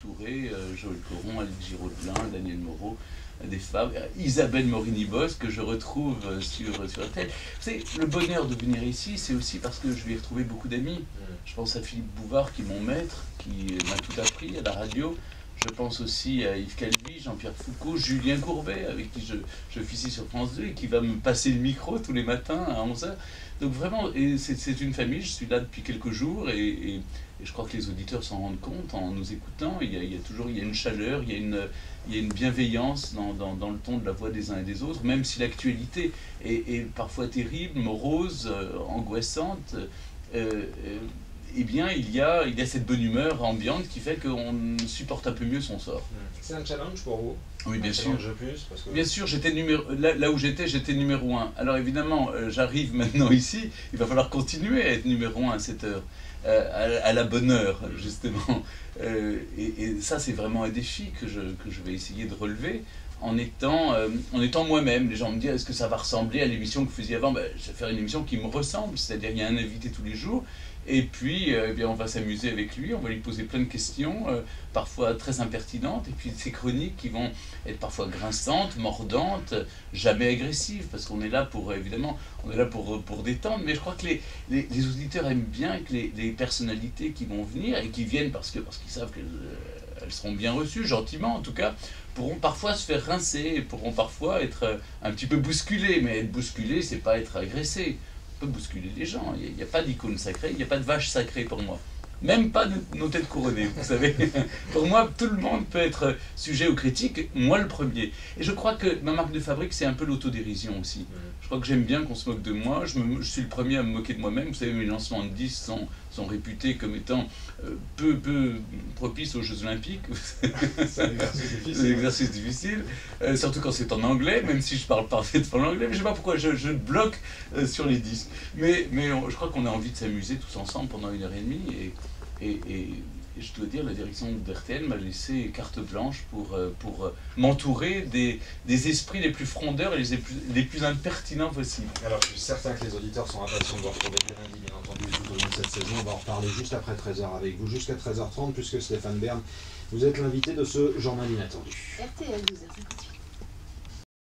entouré, Joël Coron, Alex Giraud-Delin, Daniel Moreau, des femmes, Isabelle Morini-Bosse que je retrouve sur RTL. Vous savez, le bonheur de venir ici, c'est aussi parce que je vais y retrouver beaucoup d'amis. Je pense à Philippe Bouvard, qui est mon maître, qui m'a tout appris à la radio. Je pense aussi à Yves Calvi, Jean-Pierre Foucault, Julien Courbet, avec qui je officie sur France 2 et qui va me passer le micro tous les matins à 11h. Donc vraiment, c'est une famille, je suis là depuis quelques jours et je crois que les auditeurs s'en rendent compte en nous écoutant. Il y a toujours une chaleur, il y a une bienveillance dans le ton de la voix des uns et des autres, même si l'actualité est parfois terrible, morose, angoissante. Eh bien, il y a cette bonne humeur ambiante qui fait qu'on supporte un peu mieux son sort. C'est un challenge pour vous? Oui, bien sûr. Parce que... Bien sûr, là où j'étais numéro 1. Alors évidemment, j'arrive maintenant ici, il va falloir continuer à être numéro 1 à cette heure, à la bonne heure, justement. Et ça, c'est vraiment un défi que je vais essayer de relever. En étant moi-même. Les gens me disent, est-ce que ça va ressembler à l'émission que vous faisiez avant? Je vais faire une émission qui me ressemble, c'est-à-dire il y a un invité tous les jours, et puis eh bien, on va s'amuser avec lui, on va lui poser plein de questions, parfois très impertinentes, et puis ces chroniques qui vont être parfois grinçantes, mordantes, jamais agressives, parce qu'on est là pour, évidemment, on est là pour détendre, mais je crois que les auditeurs aiment bien que les personnalités qui vont venir, et qui viennent parce qu'ils savent qu'elles seront bien reçues, gentiment en tout cas, pourront parfois se faire rincer, pourront parfois être un petit peu bousculés, mais être bousculé, c'est pas être agressé. On peut bousculer les gens, il n'y a pas d'icône sacrée, il n'y a pas de vache sacrée pour moi. Même pas nos têtes couronnées, vous savez. Pour moi, tout le monde peut être sujet aux critiques, moi le premier. Et je crois que ma marque de fabrique, c'est un peu l'autodérision aussi. Je crois que j'aime bien qu'on se moque de moi, je suis le premier à me moquer de moi-même. Vous savez, mes lancements de disques sont réputés comme étant peu propices aux Jeux Olympiques. C'est un exercice difficile. C'est un exercice difficile, surtout quand c'est en anglais, même si je parle parfaitement l'anglais, mais je ne sais pas pourquoi je bloque sur les disques. Mais je crois qu'on a envie de s'amuser tous ensemble pendant 1h30 et je dois dire, la direction d'RTL m'a laissé carte blanche pour m'entourer des esprits les plus frondeurs et les plus impertinents possibles. Alors, je suis certain que les auditeurs sont impatients de vous retrouver dès lundi, bien entendu, tout au long de cette saison. On va en reparler juste après 13h avec vous, jusqu'à 13h30, puisque Stéphane Bern, vous êtes l'invité de ce journal inattendu. RTL 12h58.